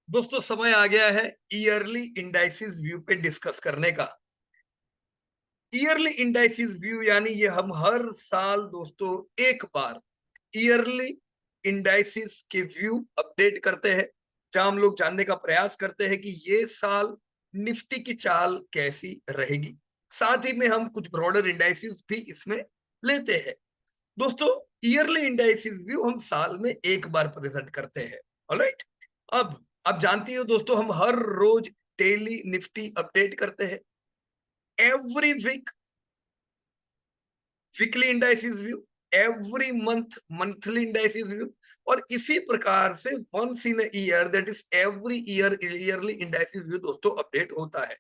दोस्तों समय आ गया है ईयरली इंडाइसिस व्यू पे डिस्कस करने का। ईयरली इंडाइसिस व्यू यानी ये हम हर साल दोस्तों एक बार ईयरली इंडाइसिस के व्यू अपडेट करते हैं, जहां हम लोग जानने का प्रयास करते हैं कि ये साल निफ्टी की चाल कैसी रहेगी। साथ ही में हम कुछ ब्रॉडर इंडाइसिस भी इसमें लेते हैं। दोस्तों ईयरली इंडाइसिस व्यू हम साल में एक बार प्रेजेंट करते हैं। ऑलराइट, अब आप जानती हो दोस्तों हम हर रोज डेली निफ्टी अपडेट करते हैं। Every week weekly indices view, every month monthly indices view, और इसी प्रकार से once in year that is every year yearly indices view दोस्तों अपडेट होता है।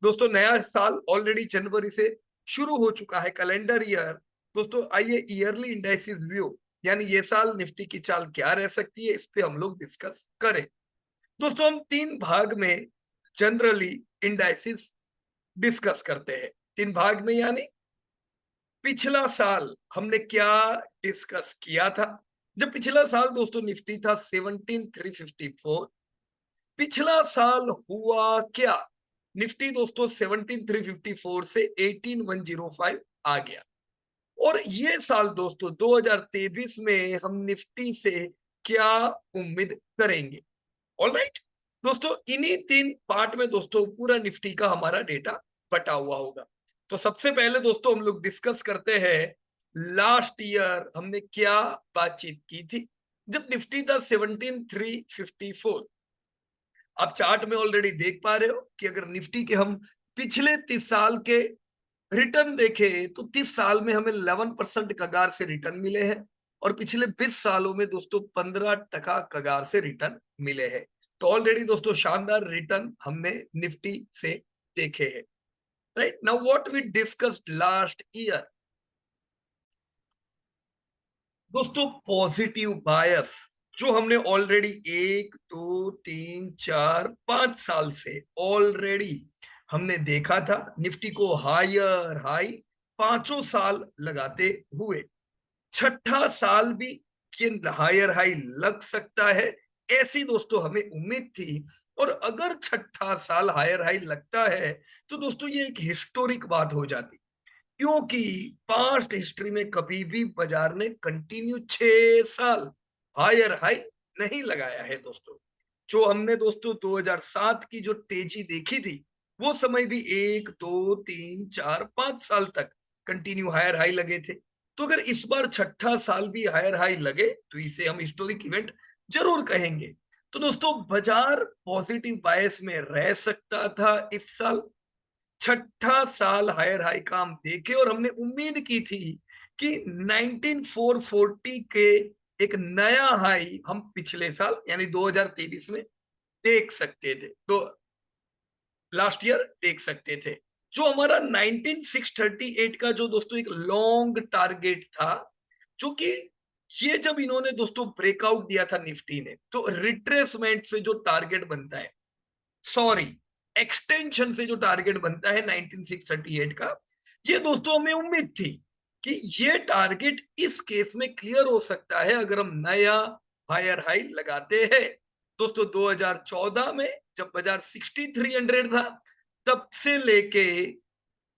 दोस्तों नया साल ऑलरेडी जनवरी से शुरू हो चुका है, कैलेंडर ईयर। दोस्तों आइए ईयरली इंडाइसिस व्यू यानी ये साल निफ्टी की चाल क्या रह सकती है इस पे हम लोग डिस्कस करें। दोस्तों हम तीन भाग में जनरली इंडाइसिस डिस्कस करते हैं। तीन भाग में यानी पिछला साल हमने क्या डिस्कस किया था। जब पिछला साल दोस्तों निफ्टी था 17,354, पिछला साल हुआ क्या? निफ्टी दोस्तों 17,354 से 18,105 आ गया। और ये साल दोस्तों 2023 में हम निफ्टी से क्या उम्मीद करेंगे? ऑलराइट दोस्तों, इन्हीं तीन पार्ट में दोस्तों पूरा निफ्टी का हमारा डेटा बटा हुआ होगा। तो सबसे पहले दोस्तों हम लोग डिस्कस करते हैं लास्ट ईयर हमने क्या बातचीत की थी जब निफ्टी था 17,354। आप चार्ट में ऑलरेडी देख पा रहे हो कि अगर निफ्टी के हम पिछले 30 साल के रिटर्न देखें तो 30 साल में हमें 11% कगार से रिटर्न मिले हैं, और पिछले 20 सालों में दोस्तों 15% कगार से रिटर्न मिले हैं। तो ऑलरेडी दोस्तों शानदार रिटर्न हमने निफ्टी से देखे हैं। Right now what we discussed last year दोस्तों, पॉजिटिव बायस जो हमने ऑलरेडी 1 2 3 4 5 साल से ऑलरेडी हमने देखा था निफ्टी को हायर हाई पांचों साल लगाते हुए। छठा साल भी कि हायर हाई लग सकता है, ऐसी दोस्तों हमें उम्मीद थी। और अगर छठा साल हायर हाई लगता है तो दोस्तों ये एक हिस्टोरिक बात हो जाती, क्योंकि पास्ट हिस्ट्री में कभी भी बाजार ने कंटिन्यू 6 साल हायर हाई नहीं लगाया है दोस्तों। जो हमने दोस्तों 2007 की जो तेजी देखी थी वो समय भी 1 2 3 4 5 साल तक कंटिन्यू हायर हाई लगे थे। तो अगर इस बार छठा साल भी हायर हाई लगे तो इसे हम हिस्टोरिक इवेंट जरूर कहेंगे। तो दोस्तों बाजार पॉजिटिव बायस में रह सकता था इस साल, छठा साल हायर हाई का हम देखे, और हमने उम्मीद की थी कि 19440 के एक नया हाई हम पिछले साल यानी 2023 में देख सकते थे। तो लास्ट ईयर देख सकते थे जो हमारा 19638 का जो दोस्तों एक लॉन्ग टारगेट था, जो कि ये जब इन्होंने दोस्तों ब्रेकआउट दिया था निफ्टी ने तो रिट्रेसमेंट से जो टारगेट बनता है, सॉरी एक्सटेंशन से जो टारगेट बनता है 19638 का, ये दोस्तों हमें उम्मीद थी कि ये टारगेट इस केस में क्लियर हो सकता है अगर हम नया हायर हाई लगाते हैं। दोस्तों 2014 में जब बाजार 6300 था तब से लेके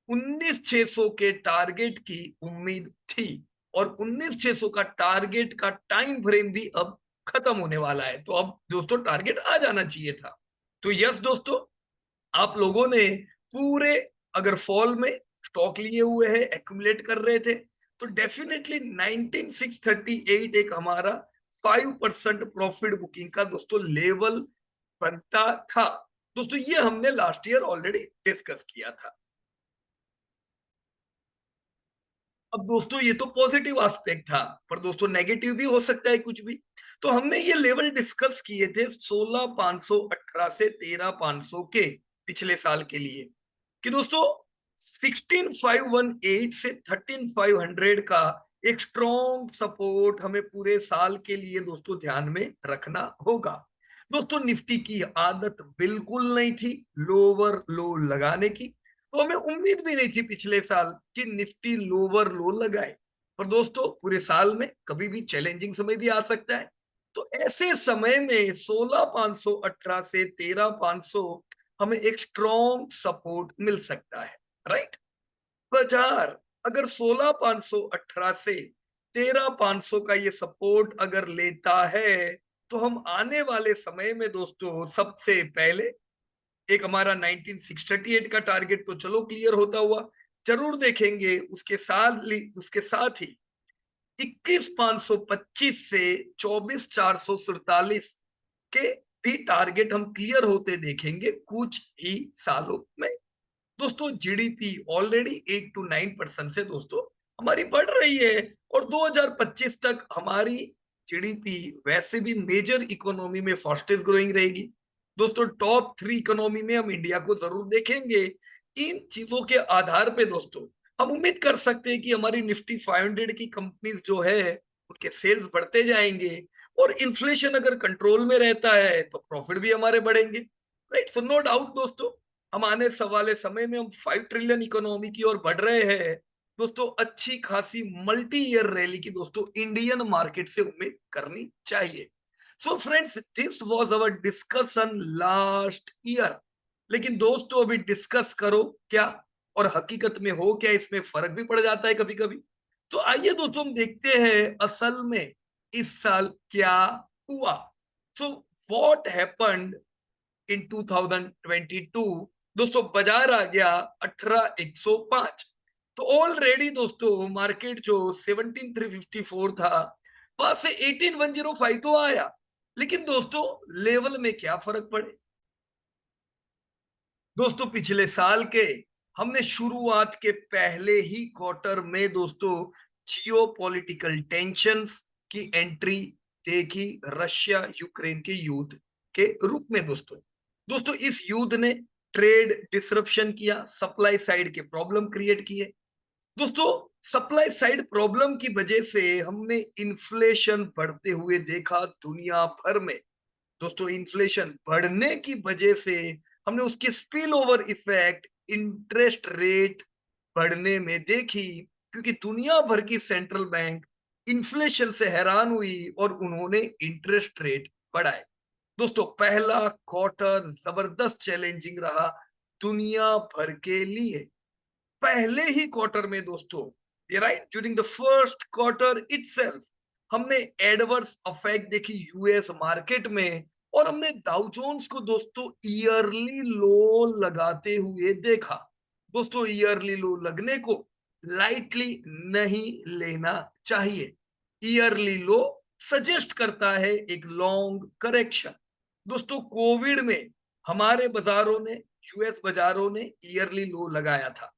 19600 के टारगेट की उम्मीद थी, और 19600 का टारगेट का टाइम फ्रेम भी अब खत्म होने वाला है, तो अब दोस्तों टारगेट आ जाना चाहिए था। तो यस दोस्तों, आप लोगों ने पूरे अगर फॉल में स्टॉक लिए हुए हैं एक्यूमुलेट कर रहे थे तो डेफिनेटली 19638 एक हमारा 5% प्रॉफिट बुकिंग का दोस्तों लेवल बनता था। दोस्तों ये हमने लास्ट ईयर ऑलरेडी डिस्कस किया था। अब दोस्तों ये तो पॉजिटिव एस्पेक्ट था, पर दोस्तों नेगेटिव भी हो सकता है कुछ भी। तो हमने ये लेवल डिस्कस किए थे 16,518 से 13,500 के पिछले साल के लिए, कि दोस्तों 16,518 से 13,500 का एक स्ट्रॉन्ग सपोर्ट हमें पूरे साल के लिए दोस्तों ध्यान में रखना होगा। दोस्तों निफ्टी की आदत बिल्कुल नहीं थी लोअर लो लगाने की, तो हमें उम्मीद भी नहीं थी पिछले साल कि निफ्टी लोअर लो लगाए। पर दोस्तों पूरे साल में कभी भी चैलेंजिंग समय भी आ सकता है, तो ऐसे समय में 16,518 से 13,500 हमें एक स्ट्रॉन्ग सपोर्ट मिल सकता है, राइट। बाजार अगर 16,518 से 13,500 का ये सपोर्ट अगर लेता है, तो हम आने वाले समय में दोस्तों सबसे पहले एक हमारा 19,638 का टारगेट तो चलो क्लियर होता हुआ जरूर देखेंगे, उसके साथ ही 21,525 से 24,447 के भी टारगेट हम क्लियर होते देखेंगे कुछ ही सालों में। दोस्तों जीडीपी ऑलरेडी 8 to 9% से दोस्तों हमारी बढ़ रही है, और 2025 तक हमारी जीडीपी वैसे भी मेजर इकोनॉमी में फास्टेस्ट ग्रोइंग रहेगी। दोस्तों टॉप 3 इकोनॉमी में हम इंडिया को जरूर देखेंगे। इन चीजों के आधार पे दोस्तों हम उम्मीद कर सकते हैं कि हमारी निफ्टी 500 की कंपनीज जो है उनके सेल्स बढ़ते जाएंगे, और इन्फ्लेशन अगर कंट्रोल में रहता है तो प्रॉफिट भी हमारे बढ़ेंगे, राइट। सो नो डाउट दोस्तों, हम आने वाले समय में हम 5 ट्रिलियन इकोनॉमी की ओर बढ़ रहे हैं। दोस्तों अच्छी खासी मल्टी ईयर रैली की दोस्तों इंडियन मार्केट से उम्मीद करनी चाहिए। So friends, this was our discussion last year. लेकिन दोस्तों अभी डिस्कस करो क्या, और हकीकत में हो क्या, इसमें फर्क भी पड़ जाता है कभी कभी। तो आइए दोस्तों हम देखते हैं असल में इस साल क्या हुआ। So what happened in 2022। दोस्तों बाजार आ गया 18,105। तो ऑलरेडी दोस्तों मार्केट जो 17,354 था, वहां से 18,105 तो आया। लेकिन दोस्तों लेवल में क्या फर्क पड़े। दोस्तों पिछले साल के हमने शुरुआत के पहले ही क्वार्टर में दोस्तों जियो पॉलिटिकल टेंशंस की एंट्री देखी, रशिया यूक्रेन के युद्ध के रूप में। दोस्तों दोस्तों इस युद्ध ने ट्रेड डिसरप्शन किया, सप्लाई साइड के प्रॉब्लम क्रिएट किए। दोस्तों सप्लाई साइड प्रॉब्लम की वजह से हमने इन्फ्लेशन बढ़ते हुए देखा दुनिया भर में। दोस्तों इन्फ्लेशन बढ़ने की वजह से हमने उसके spill over effect interest rate बढ़ने में देखी, क्योंकि दुनिया भर की सेंट्रल बैंक इन्फ्लेशन से हैरान हुई और उन्होंने इंटरेस्ट रेट बढ़ाए। दोस्तों पहला क्वार्टर जबरदस्त चैलेंजिंग रहा दुनिया भर के लिए। पहले ही क्वार्टर में दोस्तों, ये right, during the first quarter itself हमने एडवर्स इफेक्ट देखी यूएस मार्केट में, और हमने डाउ जोन्स को दोस्तों ईयरली लो लगाते हुए देखा। दोस्तों ईयरली लो लगने को लाइटली नहीं लेना चाहिए। ईयरली लो सजेस्ट करता है एक लॉन्ग करेक्शन। दोस्तों कोविड में हमारे बाजारों ने, यूएस बाजारों ने ईयरली लो लगाया था।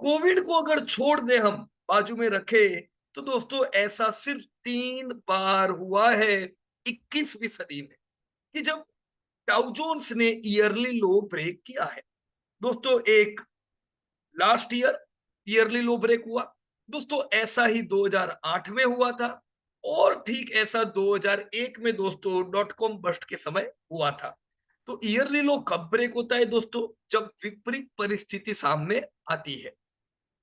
कोविड को अगर छोड़ दे हम बाजू में रखे, तो दोस्तों ऐसा सिर्फ 3 बार हुआ है 21वीं सदी में कि जब डाउ जोन्स ने ईयरली लो ब्रेक किया है। दोस्तों एक लास्ट ईयर ईयरली लो ब्रेक हुआ। दोस्तों ऐसा ही 2008 में हुआ था, और ठीक ऐसा 2001 में दोस्तों डॉट कॉम बस्ट के समय हुआ था। तो ईयरली लो कब ब्रेक होता है दोस्तों, जब विपरीत परिस्थिति सामने आती है।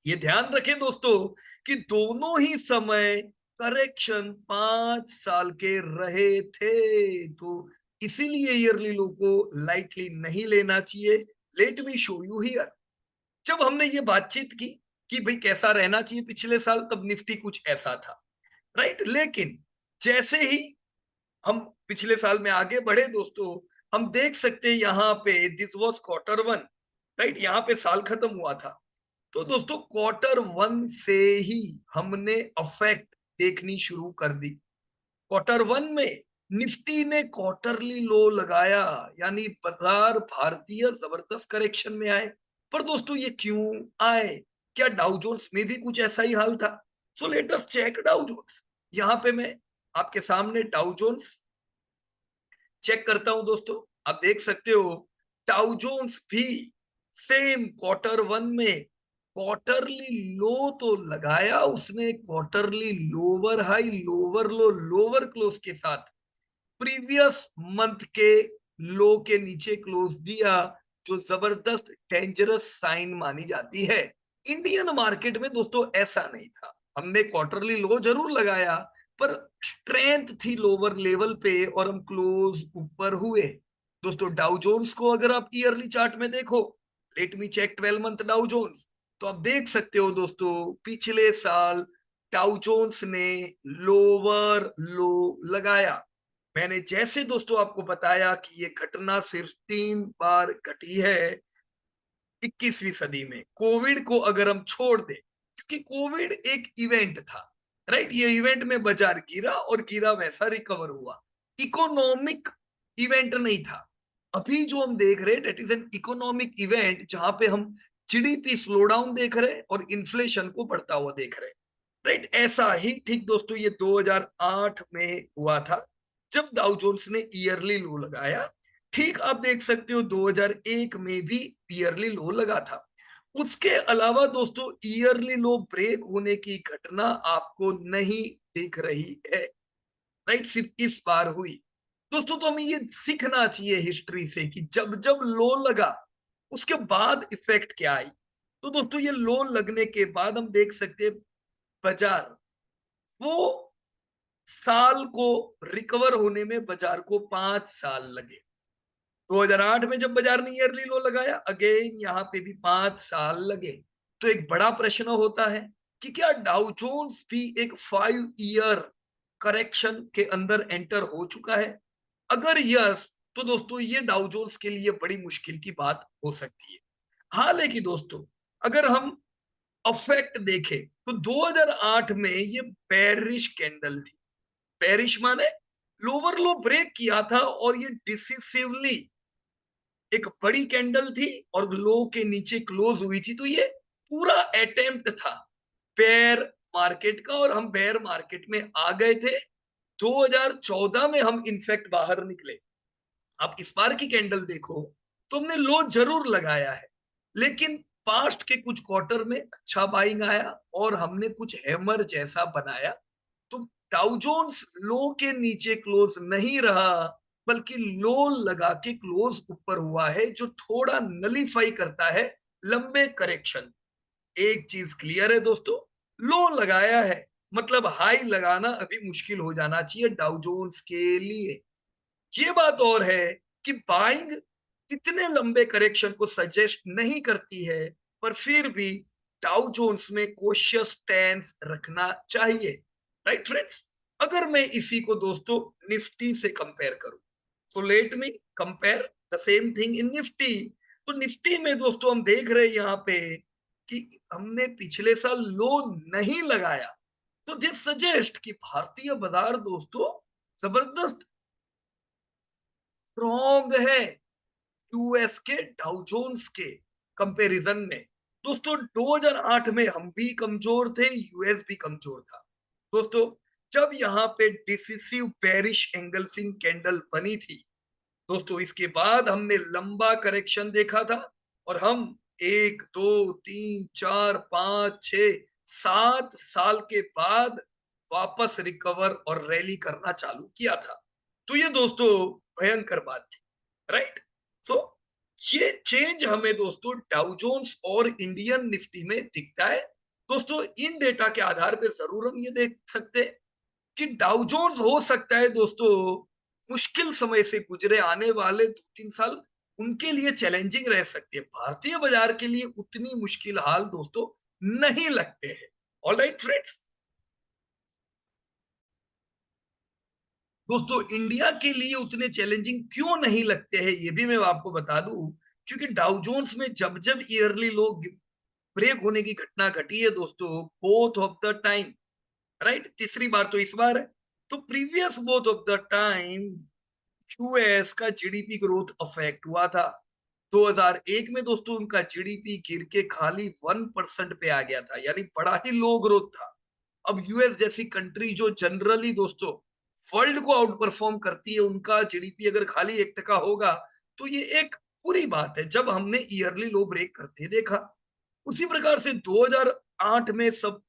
ये ध्यान रखें दोस्तों कि दोनों ही समय करेक्शन 5 साल के रहे थे, तो इसीलिए ईयरली लो को लाइटली नहीं लेना चाहिए। Late me show you here. जब हमने ये बातचीत की कि भाई कैसा रहना चाहिए पिछले साल, तब निफ्टी कुछ ऐसा था, राइट। लेकिन जैसे ही हम पिछले साल में आगे बढ़े दोस्तों, हम देख सकते हैं यहाँ पे दिस वाज क्वार्टर 1, राइट, यहाँ पे साल खत्म हुआ था। तो दोस्तों क्वार्टर 1 से ही हमने अफेक्ट देखनी शुरू कर दी। क्वार्टर 1 में निफ्टी ने क्वार्टरली लो लगाया, यानी बाजार भारतीय जबरदस्त करेक्शन में आए। पर दोस्तों ये क्यों आए, क्या डाउ जोन्स में भी कुछ ऐसा ही हाल था। So let us check Dow Jones. यहाँ पे मैं आपके सामने डाउ जोन्स चेक करता हूं। दोस्तों आप देख सकते हो डाउ जोन्स भी सेम क्वार्टर 1 में क्वार्टरली लो तो लगाया उसने, क्वार्टरली लोअर हाई लोअर लो लोअर क्लोज के साथ प्रीवियस मंथ के लो के नीचे क्लोज दिया, जो जबरदस्त डेंजरस साइन मानी जाती है। इंडियन मार्केट में दोस्तों ऐसा नहीं था। हमने क्वार्टरली लो जरूर लगाया, पर स्ट्रेंथ थी लोअर लेवल पे और हम क्लोज ऊपर हुए। दोस्तों डाउ जोन्स को अगर आप ईयरली चार्ट में देखो, let me check 12 month Dow Jones, तो आप देख सकते हो दोस्तों पिछले साल डाउ जोन्स ने लोअर लो लगाया। मैंने जैसे दोस्तों आपको बताया कि ये घटना सिर्फ 3 बार घटी है 21वीं सदी में। कोविड को अगर हम छोड़ दें, क्योंकि कोविड एक इवेंट था, राइट, ये इवेंट में बाजार गिरा और गिरा वैसा रिकवर हुआ, इकोनॉमिक इवेंट नहीं था। अभी जो हम देख रहे हैं that is an economic event, जहां पे हम जीडीपी स्लो डाउन देख रहे हैं और इन्फ्लेशन को बढ़ता हुआ देख रहे हैं, राइट। ऐसा ही ठीक दोस्तों ये 2008 में हुआ था, जब डाउ जोन्स ने ईयरली लो लगाया। ठीक आप देख सकते हो 2001 में भी ईयरली लो लगा था। उसके अलावा दोस्तों ईयरली लो ब्रेक होने की घटना आपको नहीं दिख रही है, राइट, सिर्फ इस बार हुई। दोस्तों तो हमें ये सीखना चाहिए हिस्ट्री से कि जब जब लो लगा उसके बाद इफेक्ट क्या आई। तो दोस्तों ये लो लगने के बाद हम देख सकते हैं बाजार, वो साल को रिकवर होने में बाजार को 5 साल लगे। 2008 में जब बाजार ने ईयरली लो लगाया, अगेन यहाँ पे भी 5 साल लगे। तो एक बड़ा प्रश्न होता है कि क्या डाउ जोन्स भी एक 5 ईयर करेक्शन के अंदर एंटर हो चुका है? अगर यस, तो दोस्तों ये डाउ जोन्स के लिए बड़ी मुश्किल की बात हो सकती है। हालांकि दोस्तों अगर हम अफेक्ट देखें तो 2008 में ये बेरिश कैंडल थी। बेरिश माने लोअर लो ब्रेक किया था और ये डिसिसिवली एक बड़ी कैंडल थी और लो के नीचे क्लोज हुई थी। तो ये पूरा अटेम्प्ट था बेयर मार्केट का और हम बेयर मार्केट में आ गए थे। 2014 में हम इनफैक्ट बाहर निकले। आप इस बार की कैंडल देखो तो हमने लो जरूर लगाया है, लेकिन पास्ट के कुछ क्वार्टर में अच्छा बाइंग आया और हमने कुछ हैमर जैसा बनाया। तो डाउ जोन्स लो के नीचे क्लोज नहीं रहा, बल्कि लो लगा के क्लोज ऊपर हुआ है, जो थोड़ा नलीफाई करता है लंबे करेक्शन। एक चीज क्लियर है दोस्तों, लो लगाया है मतलब हाई लगाना अभी मुश्किल हो जाना चाहिए डाउ जोन्स के लिए। ये बात और है कि बाइंग इतने लंबे करेक्शन को सजेस्ट नहीं करती है, पर फिर भी डाउ जोन्स में कोशियस स्टैंस रखना चाहिए, राइट फ्रेंड्स। अगर मैं इसी को दोस्तों निफ्टी से कंपेयर करूं, so let me compare the same thing in Nifty. तो निफ्टी में दोस्तों हम देख रहे हैं यहाँ पे कि हमने पिछले साल लो नहीं लगाया। तो दिस सजेस्ट कि भारतीय बाजार दोस्तों जबरदस्त स्ट्रॉन्ग है यूएस के डाउ जोन्स के कंपैरिजन में। दोस्तों 2008 में हम भी कमजोर थे, यूएस भी कमजोर था। दोस्तों जब यहाँ पे डिसिसिव बेरिश एंगल्फिंग कैंडल बनी थी, दोस्तों इसके बाद हमने लंबा करेक्शन देखा था और हम 1 2 3 4 5 6 7 साल के बाद वापस रिकवर और रैली करना चालू किया था। तो ये दोस्तों भयंकर बात थी, राइट। सो ये चेंज हमें दोस्तों डाउ जोन्स और इंडियन निफ्टी में दिखता है। दोस्तों इन डेटा के आधार पे जरूर हम ये देख सकते हैं कि डाउ जोन्स हो सकता है दोस्तों मुश्किल समय से गुजरे, आने वाले 2 3 साल उनके लिए चैलेंजिंग रह सकती है। भारतीय बाजार के लिए उतनी मुश्किल हाल दोस्तों नहीं लगते हैं। ऑलराइट फ्रेंड्स, दोस्तों इंडिया के लिए उतने चैलेंजिंग क्यों नहीं लगते हैं ये भी मैं आपको बता दूं, क्योंकि डाउ जोन्स में जब जब ईयरली लो ब्रेक होने की घटना घटी है दोस्तों, both of the time, right, तीसरी बार तो इस बार है, तो previous both of the time US का जीडीपी ग्रोथ अफेक्ट हुआ था। 2001 में दोस्तों उनका जीडीपी गिर के खाली 1% पे आ गया था, यानी बड़ा ही लो ग्रोथ था। अब यूएस जैसी कंट्री जो जनरली दोस्तों वर्ल्ड को आउट परफॉर्म करती है, उनका जीडीपी अगर खाली 1% होगा तो ये एक बुरी बात है, जब हमने ईयरली लो ब्रेक करते देखा। उसी प्रकार से 2008 में सब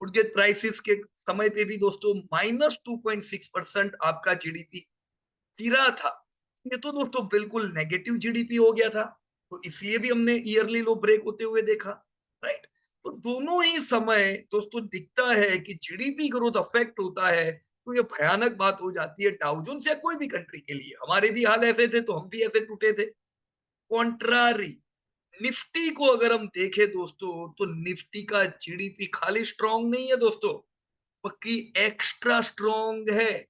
उनके क्राइसिस के समय पे भी दोस्तों -2.6% आपका जीडीपी गिरा था। ये तो दोस्तों बिल्कुल नेगेटिव जीडीपी हो गया था, तो इसलिए भी हमने ईयरली लो ब्रेक होते हुए देखा, राइट। तो दोनों ही समय दोस्तों दिखता है कि जीडीपी ग्रोथ अफेक्ट होता है तो ये भयानक बात हो जाती है डाउ जोन्स या कोई भी कंट्री के लिए। हमारे भी हाल ऐसे थे तो हम भी ऐसे टूटे थे। कॉन्ट्रारी निफ्टी को अगर हम देखें दोस्तों, तो निफ्टी का जीडीपी खाली स्ट्रांग नहीं है दोस्तों, बल्कि एक्स्ट्रा स्ट्रांग है।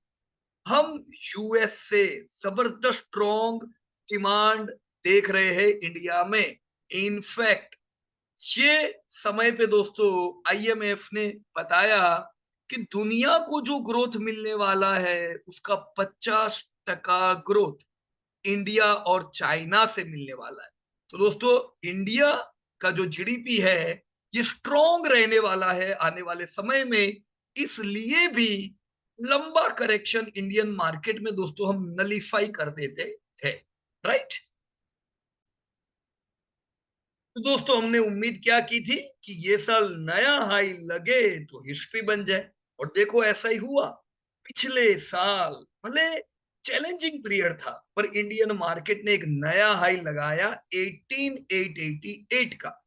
हम यूएस से जबरदस्त स्ट्रांग डिमांड देख रहे हैं इंडिया में। इनफैक्ट ये समय पे दोस्तों आईएमएफ ने बताया कि दुनिया को जो ग्रोथ मिलने वाला है उसका 50% ग्रोथ इंडिया और चाइना से मिलने वाला है। तो दोस्तों इंडिया का जो जीडीपी है ये स्ट्रॉन्ग रहने वाला है आने वाले समय में। इसलिए भी लंबा करेक्शन इंडियन मार्केट में दोस्तों हम नलीफाई कर देते थे, राइट। तो दोस्तों हमने उम्मीद क्या की थी कि ये साल नया हाई लगे तो हिस्ट्री बन जाए, और देखो ऐसा ही हुआ। पिछले साल भले चैलेंजिंग पीरियड था पर इंडियन मार्केट ने एक नया हाई लगाया 18888 का।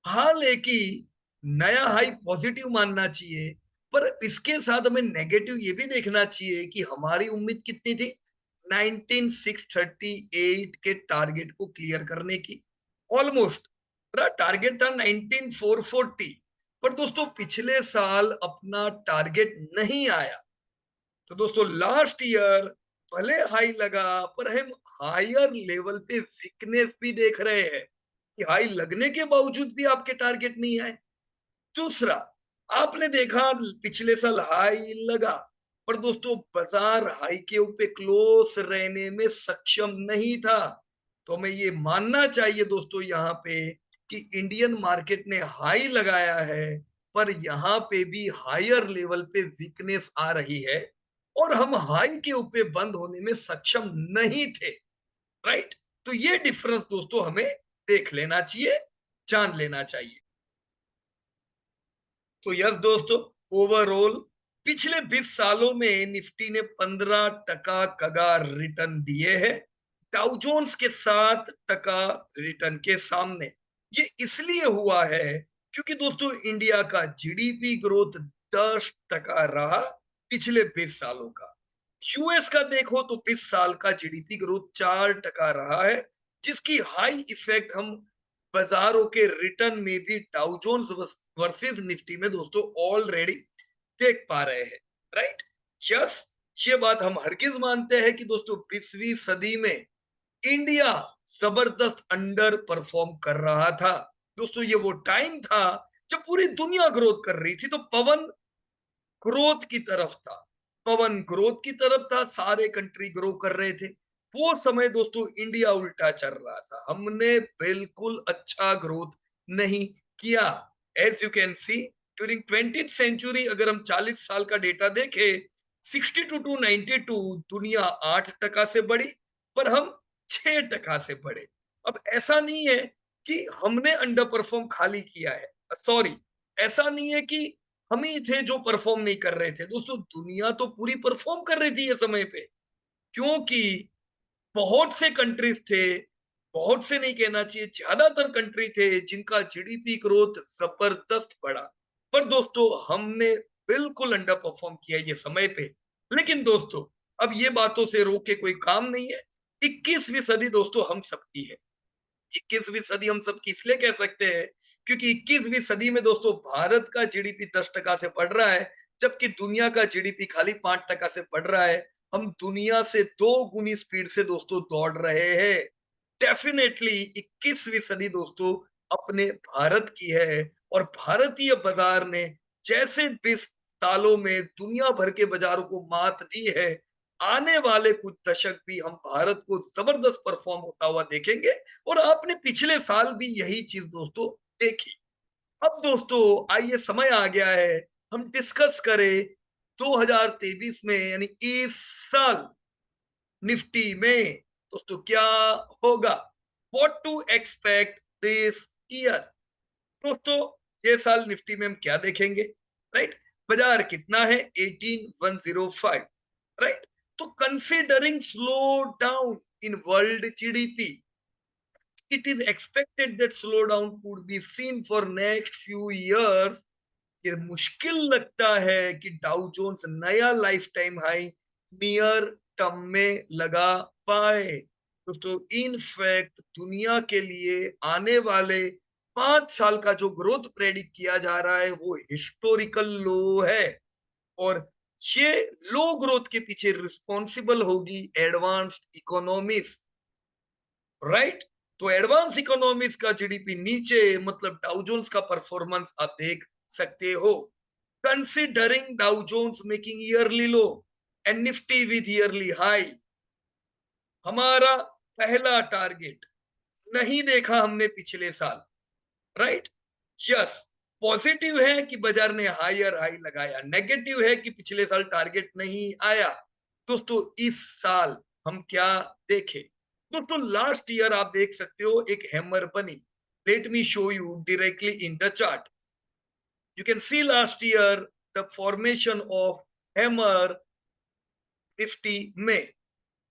हालांकि नया हाई पॉजिटिव मानना चाहिए, पर इसके साथ हमें नेगेटिव ये भी देखना चाहिए कि हमारी उम्मीद कितनी थी 19638 के टारगेट को क्लियर करने की। ऑलमोस्ट टारगेट था 19440, पर दोस्तों पिछले साल अपना टारगेट नहीं आया। तो दोस्तों लास्ट ईयर भले हाई लगा पर हम हायर लेवल पे वीकनेस भी देख रहे हैं कि हाई लगने के बावजूद भी आपके टारगेट नहीं आए। दूसरा, आपने देखा पिछले साल हाई लगा पर दोस्तों बाजार हाई के ऊपर क्लोज रहने में सक्षम नहीं था। तो हमें ये मानना चाहिए दोस्तों यहाँ पे कि इंडियन मार्केट ने हाई लगाया है पर यहाँ पे भी हायर लेवल पे वीकनेस आ रही है और हम हाई के ऊपर बंद होने में सक्षम नहीं थे, राइट। तो ये डिफरेंस दोस्तों हमें देख लेना चाहिए, जान लेना चाहिए। तो यस दोस्तों, ओवरऑल पिछले 20 सालों में निफ्टी ने 15% कगार रिटर्न दिए हैं डाउ जोन्स के 7% रिटर्न के सामने। ये इसलिए हुआ है क्योंकि दोस्तों इंडिया का जीडीपी ग्रोथ 10% रहा पिछले 20 सालों का। यूएस का देखो तो 20 साल का जीडीपी ग्रोथ 4% रहा है, जिसकी हाई इफेक्ट हम बाजारों के रिटर्न में भी डाउ जोन्स वर्सेस निफ्टी में दोस्तों ऑलरेडी देख पा रहे हैं, राइट। यस, ये बात हम हरगिज मानते हैं कि दोस्तों 20वीं सदी में इंडिया जबरदस्त अंडर परफॉर्म कर रहा था। दोस्तों ये वो टाइम था जब पूरी दुनिया ग्रोथ कर रही थी, तो पवन ग्रोथ की तरफ था। पवन ग्रोथ की तरफ था, सारे कंट्री ग्रो कर रहे थे। वो समय दोस्तों इंडिया उल्टा चल रहा था, हमने बिल्कुल अच्छा ग्रोथ नहीं किया। As you can see during 20th century अगर हम 40 साल का डेटा देखें, 62 टू 92 दुनिया 8% से बढ़ी पर हम 6% से बढ़े। अब ऐसा नहीं है कि हमने अंडर परफॉर्म खाली किया है, सॉरी, ऐसा नहीं है कि हम ही थे जो परफॉर्म नहीं कर रहे थे दोस्तों, दुनिया तो पूरी परफॉर्म कर रही थी ये समय पे। क्योंकि बहुत से कंट्रीज थे, बहुत से नहीं कहना चाहिए, ज्यादातर कंट्री थे जिनका जीडीपी ग्रोथ जबरदस्त बढ़ा। पर दोस्तों हमने बिल्कुल अंडर परफॉर्म किया ये समय पे। लेकिन दोस्तों अब ये बातों से रोक के कोई काम नहीं है। 21वीं सदी दोस्तों हम सबकी है। 21वीं सदी हम सब इसलिए कह सकते हैं क्योंकि 21वीं सदी में दोस्तों भारत का जीडीपी 10% से बढ़ रहा है, जबकि दुनिया का जीडीपी खाली 5% से बढ़ रहा है। हम दुनिया से 2 गुनी स्पीड से दोस्तों दौड़ रहे हैं। डेफिनेटली 21वीं सदी दोस्तों अपने भारत की है, और भारतीय बाजार ने जैसे 20 सालों में दुनिया भर के बाजारों को मात दी है, आने वाले कुछ दशक भी हम भारत को जबरदस्त परफॉर्म होता हुआ देखेंगे। और आपने पिछले साल भी यही चीज दोस्तों देखी। अब दोस्तों आइए समय आ गया है हम डिस्कस करें 2023 में, यानी इस साल निफ्टी में दोस्तों क्या होगा, what to expect this year. दोस्तों ये साल निफ्टी में हम क्या देखेंगे, राइट। बाजार कितना है 18105, राइट। तो considering slow down in world GDP, it is expected that slowdown could be seen for next few years ये मुश्किल लगता है कि डाउ जोन्स नया life time high near term में लगा पाए। तो इन फैक्ट दुनिया के लिए आने वाले 5 साल का जो ग्रोथ प्रेडिक्ट किया जा रहा है वो हिस्टोरिकल लो है। और ये लो ग्रोथ के पीछे रिस्पॉन्सिबल होगी एडवांस्ड इकोनॉमीज, राइट। तो एडवांस इकोनॉमीज का जीडीपी नीचे, मतलब डाउ जोन्स का परफॉर्मेंस आप देख सकते हो। Considering Dow Jones making yearly low and Nifty with yearly high, हमारा पहला टारगेट नहीं देखा हमने पिछले साल, राइट। यस, पॉजिटिव है कि बाजार ने हायर हाई लगाया, नेगेटिव है कि पिछले साल टारगेट नहीं आया। दोस्तों इस साल हम क्या देखें? दोस्तों लास्ट ईयर आप देख सकते हो एक हैमर बनी। Late me show you directly in the chart. You can C last year the formation of hammer Nifty में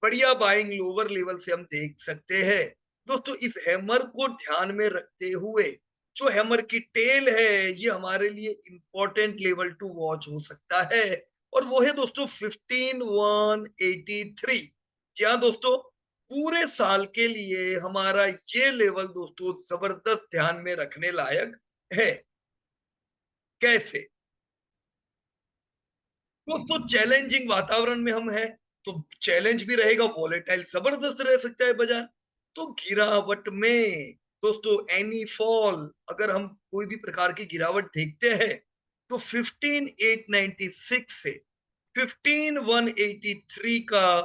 बढ़िया बाइंग लोअर लेवल से हम देख सकते हैं। दोस्तों इस हैमर को ध्यान में रखते हुए जो हैमर की टेल है ये हमारे लिए इंपॉर्टेंट लेवल टू वॉच हो सकता है, और वो है दोस्तों 15183। जी हाँ दोस्तों, पूरे साल के लिए हमारा ये लेवल दोस्तों जबरदस्त ध्यान में रखने लायक है। कैसे? दोस्तों चैलेंजिंग वातावरण में हम है, तो चैलेंज भी रहेगा, वॉलेटाइल जबरदस्त रह सकता है बाजार। तो गिरावट में दोस्तों एनी फॉल, अगर हम कोई भी प्रकार की गिरावट देखते हैं तो 15896 से 15183 का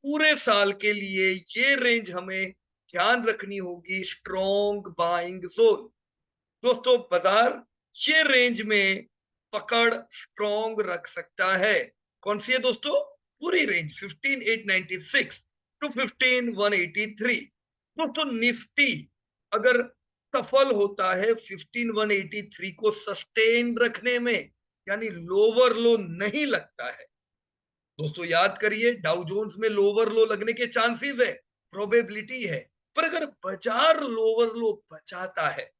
पूरे साल के लिए ये रेंज हमें ध्यान रखनी होगी स्ट्रॉन्ग बाइंग जोन। दोस्तों बाजार ये रेंज में पकड़ स्ट्रॉन्ग रख सकता है। कौन सी है दोस्तों? पूरी रेंज 15896 टू 15183। दोस्तों निफ्टी अगर सफल होता है 15183 को सस्टेन रखने में, यानी लोअर लो नहीं लगता है। दोस्तों याद करिए डाउ जोन्स में लोअर लो लगने के चांसेस है, प्रोबेबिलिटी है। पर अगर बाजार लोअर लो बचाता है,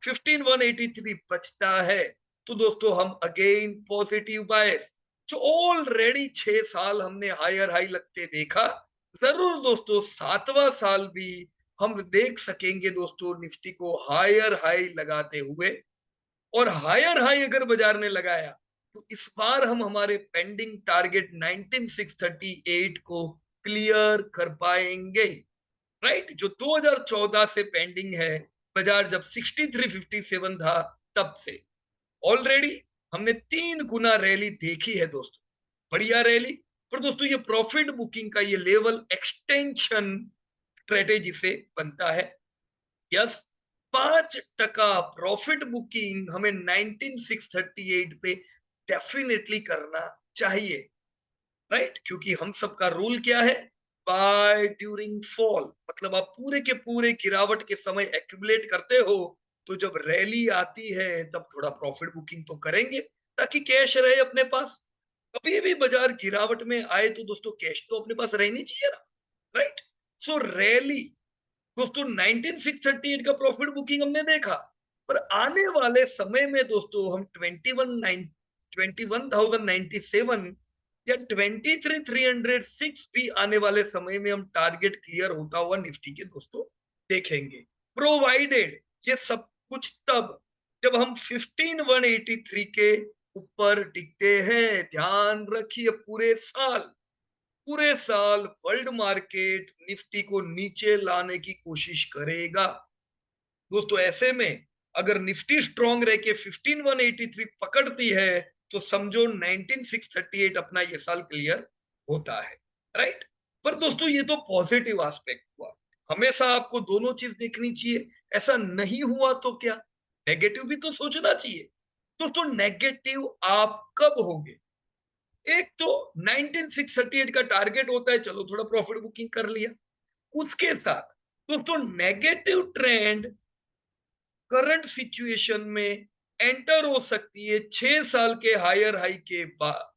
15183 बचता है, तो दोस्तों हम अगेन पॉजिटिव बायस। जो ऑलरेडी 6 साल हमने हायर हाई लगते देखा, जरूर दोस्तों 7वां साल भी हम देख सकेंगे दोस्तों निफ्टी को हायर हाई लगाते हुए। और हायर हाई अगर बाजार ने लगाया तो इस बार हम हमारे पेंडिंग टारगेट 19638 को क्लियर कर पाएंगे, राइट। जो 2014 से पेंडिंग है, बाजार जब 6357 था तब से ऑलरेडी हमने 3 गुना रैली देखी है दोस्तों, बढ़िया रैली। पर दोस्तों ये प्रॉफिट बुकिंग का ये लेवल एक्सटेंशन स्ट्रेटेजी से बनता है। यस, 5% प्रॉफिट बुकिंग हमें 19638 पे डेफिनेटली करना चाहिए, राइट। क्योंकि हम सबका रूल क्या है? बाय ड्यूरिंग फॉल, मतलब आप पूरे के पूरे गिरावट के समय एक्यूमुलेट करते हो, तो जब रैली आती है तब थोड़ा प्रॉफिट बुकिंग तो करेंगे ताकि कैश रहे अपने पास। कभी भी बाजार गिरावट में आए तो दोस्तों कैश तो अपने पास रहनी चाहिए ना, राइट। सो रैली दोस्तों 19638 का प्रॉफिट बुकिंग हमने देखा, पर आने वाले समय में दोस्तों हम 21097 या 23306 भी आने वाले समय में हम टारगेट क्लियर होता हुआ निफ्टी के दोस्तों देखेंगे, प्रोवाइडेड ये सब कुछ तब जब हम 15183 के ऊपर टिकते हैं। ध्यान रखिए पूरे साल वर्ल्ड मार्केट निफ्टी को नीचे लाने की कोशिश करेगा। दोस्तों ऐसे में अगर निफ्टी स्ट्रॉन्ग रह के 15183 पकड़ती है तो समझो 19638 अपना ये साल क्लियर होता है, राइट। पर दोस्तों ये तो पॉजिटिव एस्पेक्ट हुआ, हमेशा आपको दोनों चीज देखनी चाहिए। ऐसा नहीं हुआ तो क्या? नेगेटिव भी तो सोचना चाहिए। दोस्तों नेगेटिव आप कब होगे? एक तो 19638 का टारगेट होता है, चलो थोड़ा प्रॉफिट बुकिंग कर लिया। उसके साथ दोस्तों नेगेटिव ट्रेंड करंट सिचुएशन में एंटर हो सकती है 6 साल के हायर हाई के बाद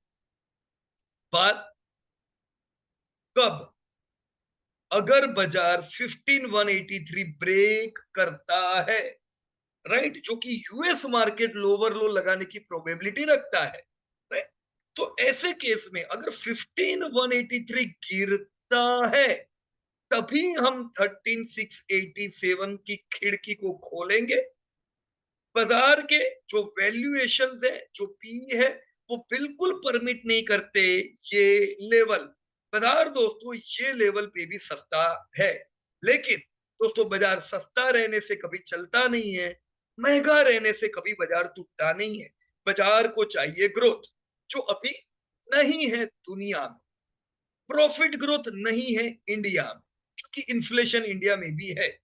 कब? अगर बाजार 15183 ब्रेक करता है, राइट, जो कि यूएस मार्केट लोअर लो लगाने की प्रोबेबिलिटी रखता है, राइट। तो ऐसे केस में अगर 15183 गिरता है, तभी हम 13687 की खिड़की को खोलेंगे। बाजार के जो वैल्यूएशन है, जो पी है, वो बिल्कुल परमिट नहीं करते ये लेवल। बाजार दोस्तों ये लेवल पे भी सस्ता है, लेकिन दोस्तों बाजार सस्ता रहने से कभी चलता नहीं है, महंगा रहने से कभी बाजार टूटता नहीं है। बाजार को चाहिए ग्रोथ, जो अभी नहीं है दुनिया में। प्रॉफिट ग्रोथ नहीं है इंडिया में, क्योंकि इन्फ्लेशन इंडिया में भी है।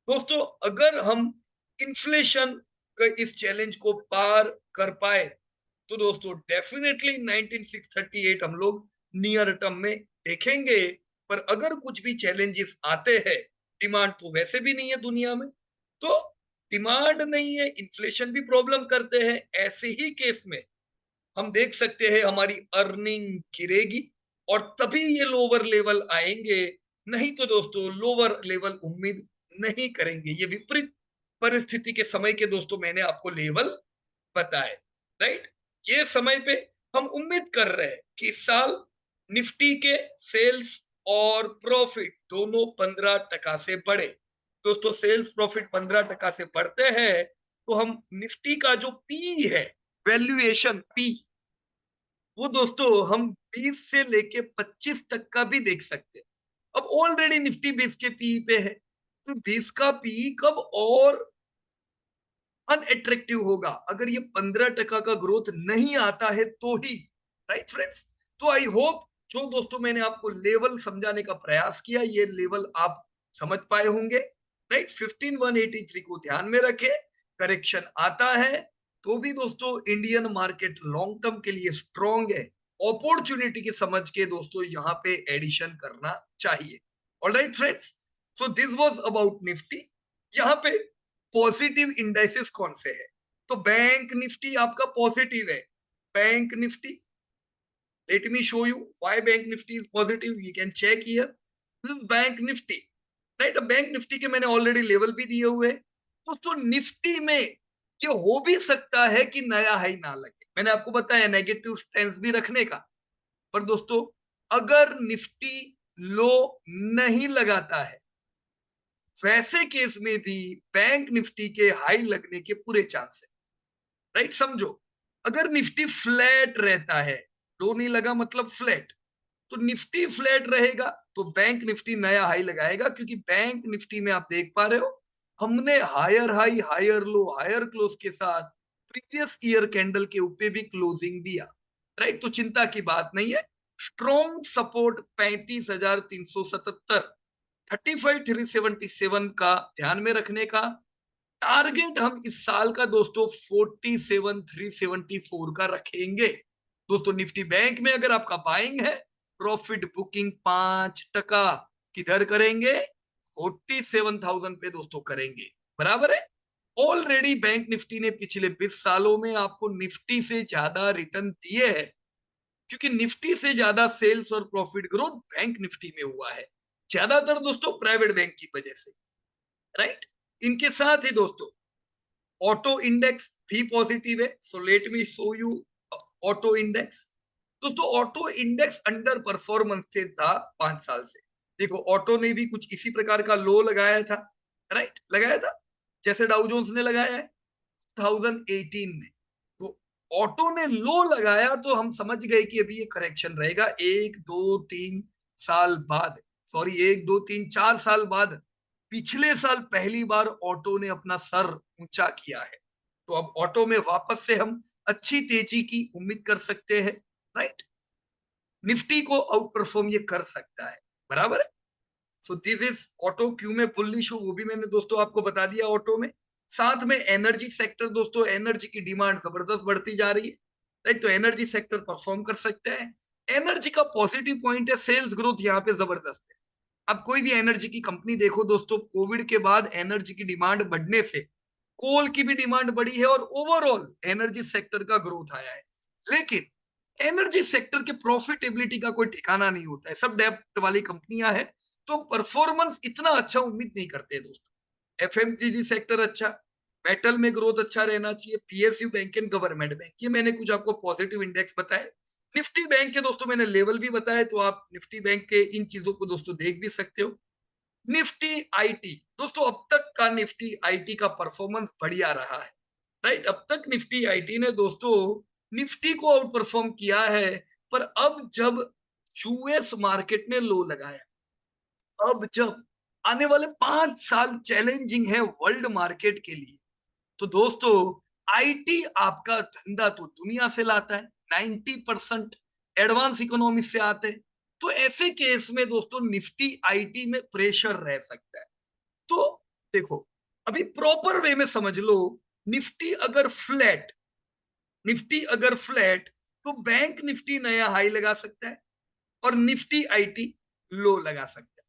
दोस्तों अगर हम इन्फ्लेशन का इस चैलेंज को पार कर पाए, तो दोस्तों डेफिनेटली 19638 हम लोग नियर टर्म में देखेंगे। पर अगर कुछ भी चैलेंजेस आते हैं, डिमांड तो वैसे भी नहीं है दुनिया में, तो डिमांड नहीं है, इन्फ्लेशन भी प्रॉब्लम करते हैं, ऐसे ही केस में हम देख सकते हैं हमारी अर्निंग गिरेगी और तभी ये लोअर लेवल आएंगे। नहीं तो दोस्तों लोअर लेवल उम्मीद नहीं करेंगे। ये विपरीत परिस्थिति के समय के दोस्तों मैंने आपको लेवल बताए, राइट। ये समय पे हम उम्मीद कर रहे हैं कि इस साल निफ्टी के सेल्स और प्रॉफिट दोनों 15% से बढ़े। दोस्तों सेल्स प्रॉफिट 15% से बढ़ते हैं, तो हम निफ्टी का जो पी है, वैल्यूएशन पी, वो दोस्तों हम 20 से लेके 25 तक का भी देख सकते हैं। अब ऑलरेडी निफ्टी 20 के पी पे है, तो 20 का पी कब और अनअट्रैक्टिव होगा, अगर ये 15% का ग्रोथ नहीं आता है तो ही, राइट फ्रेंड्स। तो आई होप जो दोस्तों मैंने आपको लेवल समझाने का प्रयास किया, ये लेवल आप समझ पाए होंगे, राइट। 15183 को ध्यान में रखे, करेक्शन आता है तो भी दोस्तों इंडियन मार्केट लॉन्ग टर्म के लिए स्ट्रॉन्ग है। अपॉर्चुनिटी की समझ के दोस्तों यहाँ पे एडिशन करना चाहिए। Alright friends, so this was about Nifty. यहाँ पे पॉजिटिव इंडाइसेस कौन से है, तो बैंक निफ्टी आपका पॉजिटिव है। Bank Nifty, let me show you why Bank Nifty is positive, you can check here. Bank Nifty, right. Bank Nifty के मैंने ऑलरेडी लेवल भी दिए हुए हैं। तो निफ्टी में ये हो भी सकता है कि नया हाई ना लगे, मैंने आपको बताया नेगेटिव स्टैंस भी रखने का। पर दोस्तों अगर निफ्टी लो नहीं लगाता है, वैसे केस में भी बैंक निफ्टी के हाई लगने के पूरे चांस है, राइट। समझो, अगर निफ्टी फ्लैट रहता है, लो नहीं लगा मतलब फ्लैट, तो निफ्टी फ्लैट रहेगा तो बैंक निफ्टी नया हाई लगाएगा, क्योंकि बैंक निफ्टी में आप देख पा रहे हो हमने higher high higher low higher close के साथ प्रीवियस ईयर कैंडल के ऊपर भी क्लोजिंग दिया, राइट। तो चिंता की बात नहीं है। स्ट्रॉन्ग सपोर्ट 35,377, 35,377 का ध्यान में रखने का। टारगेट हम इस साल का दोस्तों 47,374 का रखेंगे। दोस्तों निफ्टी बैंक में अगर आपका बाइंग है, प्रॉफिट बुकिंग 5% किधर करेंगे, 47,000 पे दोस्तों करेंगे, बराबर है। ऑलरेडी बैंक निफ्टी ने पिछले 20 सालों में आपको निफ्टी से ज्यादा रिटर्न दिए हैं, क्योंकि निफ्टी से ज्यादा सेल्स और प्रॉफिट ग्रोथ बैंक निफ्टी में हुआ है, ज्यादातर दोस्तों प्राइवेट बैंक की वजह से, राइट। इनके साथ ही दोस्तों ऑटो इंडेक्स भी पॉजिटिव है। So let me show you auto index. तो ऑटो इंडेक्स अंडर परफॉर्मेंस से था 5 साल से। देखो ऑटो ने भी कुछ इसी प्रकार का लो लगाया था, राइट, लगाया था जैसे डाउ जोन्स ने लगाया है 2018 में। तो ऑटो ने लो लगाया तो हम समझ गए कि अभी ये करेक्शन रहेगा 1 2 3 साल बाद, सॉरी 1 2 3 4 साल बाद। पिछले साल पहली बार ऑटो ने अपना सर ऊंचा किया है, तो अब ऑटो में वापस से हम अच्छी तेजी की उम्मीद कर सकते हैं, राइट। निफ्टी को आउट परफॉर्म ये कर सकता है, बराबर है। So this is auto. क्यों मैं बुलिश हूं वो भी मैंने दोस्तों आपको बता दिया ऑटो में। साथ में एनर्जी सेक्टर दोस्तों, एनर्जी की डिमांड जबरदस्त बढ़ती जा रही है, राइट। तो एनर्जी सेक्टर परफॉर्म कर सकते हैं। एनर्जी का पॉजिटिव पॉइंट है सेल्स ग्रोथ यहाँ पे जबरदस्त है। अब कोई भी एनर्जी की कंपनी देखो दोस्तों, कोविड के बाद एनर्जी की डिमांड बढ़ने से कोल की भी डिमांड बढ़ी है और ओवरऑल एनर्जी सेक्टर का ग्रोथ आया है। लेकिन एनर्जी सेक्टर के प्रॉफिटेबिलिटी का कोई ठिकाना नहीं होता है, सब डेब्ट वाली कंपनियां हैं, तो परफॉर्मेंस इतना अच्छा उम्मीद नहीं करते दोस्तों। एफएमजीजी सेक्टर अच्छा, मेटल में ग्रोथ अच्छा रहना चाहिए, PSU bank and government bank, ये मैंने कुछ आपको पॉजिटिव इंडेक्स बताए। निफ्टी बैंक के दोस्तों मैंने लेवल भी बताए, तो आप निफ्टी बैंक के इन चीजों को दोस्तों देख भी सकते हो। निफ्टी आईटी दोस्तों, अब तक का निफ्टी आईटी का परफॉर्मेंस बढ़िया रहा है, राइट। अब तक निफ्टी आईटी ने दोस्तों निफ्टी को आउट परफॉर्म किया है। पर अब जब यूएस मार्केट ने लो लगाया, अब जब आने वाले 5 साल चैलेंजिंग है वर्ल्ड मार्केट के लिए, तो दोस्तों आईटी आपका धंधा तो दुनिया से लाता है, 90% एडवांस इकोनॉमी से आते हैं। तो ऐसे केस में दोस्तों निफ्टी आईटी में प्रेशर रह सकता है। तो देखो, अभी प्रॉपर वे में समझ लो, निफ्टी अगर फ्लैट निफ्टी अगर फ्लैट तो बैंक निफ्टी नया हाई लगा सकता है और निफ्टी आईटी लो लगा सकता है,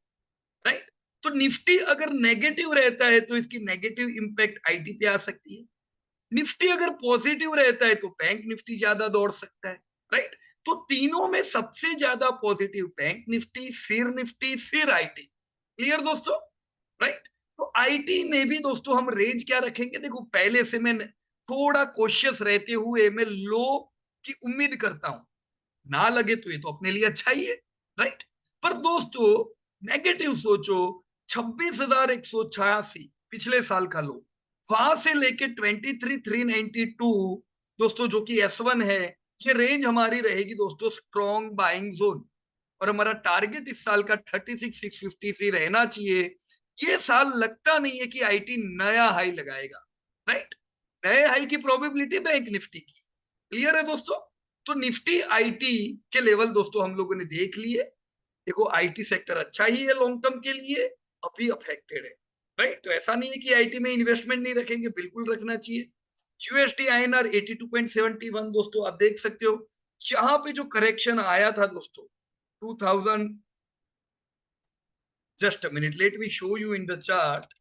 राइट। तो निफ्टी अगर नेगेटिव रहता है तो इसकी नेगेटिव इंपैक्ट आईटी पे आ सकती है। निफ्टी अगर पॉजिटिव रहता है तो बैंक निफ्टी ज्यादा दौड़ सकता है, राइट। तो तीनों में सबसे ज्यादा पॉजिटिव बैंक निफ्टी, फिर आईटी। क्लियर दोस्तों, राइट। तो आईटी में भी दोस्तों हम रेंज क्या रखेंगे, देखो पहले से मैं थोड़ा कॉशियस रहते हुए मैं लो की उम्मीद करता हूं, ना लगे तो ये तो अपने लिए अच्छा ही है, राइट। पर दोस्तों नेगेटिव सोचो, 26,186 पिछले साल का लो, वहां से लेके 23,392 दोस्तों जो कि S1 है, ये रेंज हमारी रहेगी दोस्तों स्ट्रॉन्ग बाइंग जोन। और हमारा टारगेट इस साल का 36,650 से रहना चाहिए। ये साल लगता नहीं है कि आईटी नया हाई लगाएगा, राइट। नए हाई की प्रोबेबिलिटी बैंक निफ्टी की। क्लियर है दोस्तों। तो निफ्टी आईटी के लेवल दोस्तों हम लोगों ने देख लिए। देखो आईटी सेक्टर अच्छा ही है लॉन्ग टर्म के लिए, अभी अफेक्टेड है, राइट। तो ऐसा नहीं है कि आईटी में इन्वेस्टमेंट नहीं रखेंगे, बिल्कुल रखना चाहिए। यूएसडी आईएनआर 82.71 दोस्तों आप देख सकते हो। यहाँ पे जो करेक्शन आया था दोस्तों 2000, just a minute, late me show you in the chart.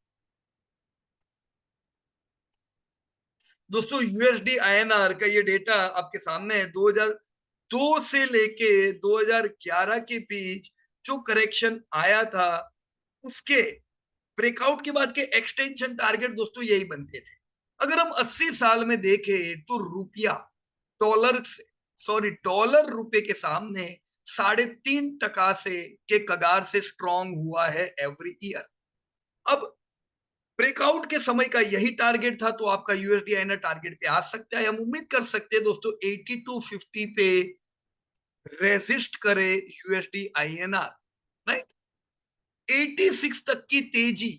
दोस्तों यूएसडी आईएनआर का ये डेटा आपके सामने है। 2002 से लेके 2011 के बीच जो करेक्शन आया था, उसके ब्रेकआउट के बाद के एक्सटेंशन टारगेट दोस्तों यही बनते थे। अगर हम 80 साल में देखें तो रुपया डॉलर से, सॉरी डॉलर रुपए के सामने 3.5% से के कगार से स्ट्रॉन्ग हुआ है एवरी ईयर। अब ब्रेकआउट के समय का यही टारगेट था, तो आपका यूएसडी आईएनआर टारगेट पे आ सकता है। हम उम्मीद कर सकते हैं दोस्तों 8250 पे रेजिस्ट करे यूएसडी आईएनआर, राइट। 86 तक की तेजी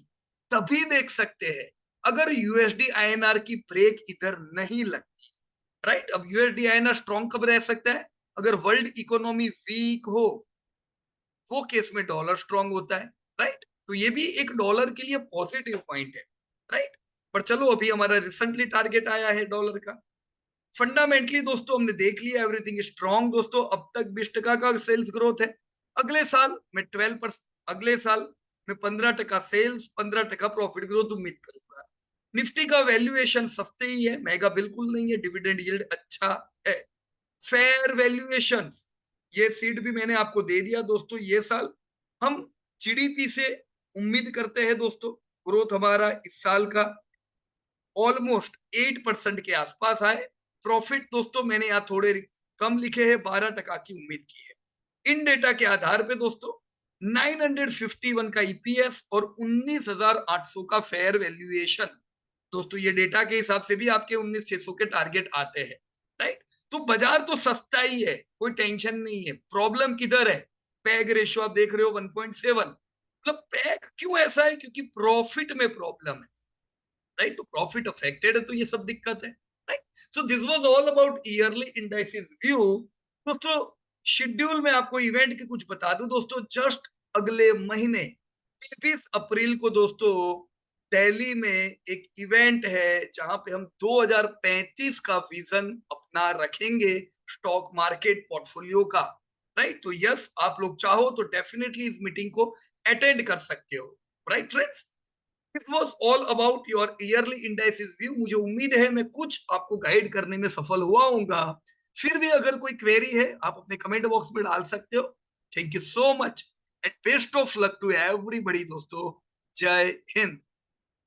तभी देख सकते हैं अगर यूएसडी आईएनआर की ब्रेक इधर नहीं लगती, राइट। अब यूएसडी आईएनआर स्ट्रॉन्ग कब रह सकता है, अगर वर्ल्ड इकोनॉमी वीक हो, वो केस में डॉलर स्ट्रॉन्ग होता है, राइट। तो ये भी एक डॉलर के लिए पॉजिटिव पॉइंट है, राइट। पर चलो अभी हमारा रिसेंटली टारगेट आया है डॉलर का। फंडामेंटली दोस्तों हमने देख लिया एवरीथिंग स्ट्रॉन्ग दोस्तों। अब तक 20% का सेल्स ग्रोथ है। अगले साल में 12%, अगले साल में 15% सेल्स, 15% प्रॉफिट ग्रोथ उम्मीद करूंगा। निफ्टी का वैल्यूएशन सस्ते ही है, महंगा बिल्कुल नहीं है, डिविडेंड यील्ड अच्छा है, फेयर वैल्यूएशन। ये सीट भी मैंने आपको दे दिया दोस्तों। ये साल हम जीडीपी से उम्मीद करते हैं दोस्तों, ग्रोथ हमारा इस साल का ऑलमोस्ट 8% के आसपास आए। प्रॉफिट दोस्तों मैंने यहाँ थोड़े कम लिखे हैं, 12% की उम्मीद की है। इन डेटा के आधार पे दोस्तों 951 का ईपीएस और 19,800 का फेयर वैल्यूएशन, दोस्तों ये डेटा के हिसाब से भी आपके 19,600 के टारगेट आते हैं, राइट। तो बाजार तो सस्ता ही है, कोई टेंशन नहीं है। प्रॉब्लम किधर है, पैग रेशियो आप देख रहे हो 1.7। मतलब पैग क्यों ऐसा है, क्योंकि प्रॉफिट में प्रॉब्लम है, राइट। तो प्रॉफिट अफेक्टेड है तो ये सब दिक्कत है, right. So this was all about yearly indices view. दोस्तों शेड्यूल में आपको इवेंट के कुछ बता दूं दोस्तों, जस्ट अगले महीने 23 अप्रैल को दोस्तों दिल्ली में एक इवेंट है जहां पे हम 2035 का विजन अपना रखेंगे स्टॉक मार्केट पोर्टफोलियो का, राइट। तो यस, आप लोग चाहो तो डेफिनेटली इस मीटिंग को अटेंड कर सकते हो, right friends. This was all about your yearly indices view. मुझे उम्मीद है मैं कुछ आपको गाइड करने में सफल हुआ हूँगा। फिर भी अगर कोई क्वेरी है आप अपने कमेंट बॉक्स में डाल सकते हो। Thank you so much and best of luck to everybody दोस्तों। जय हिंद।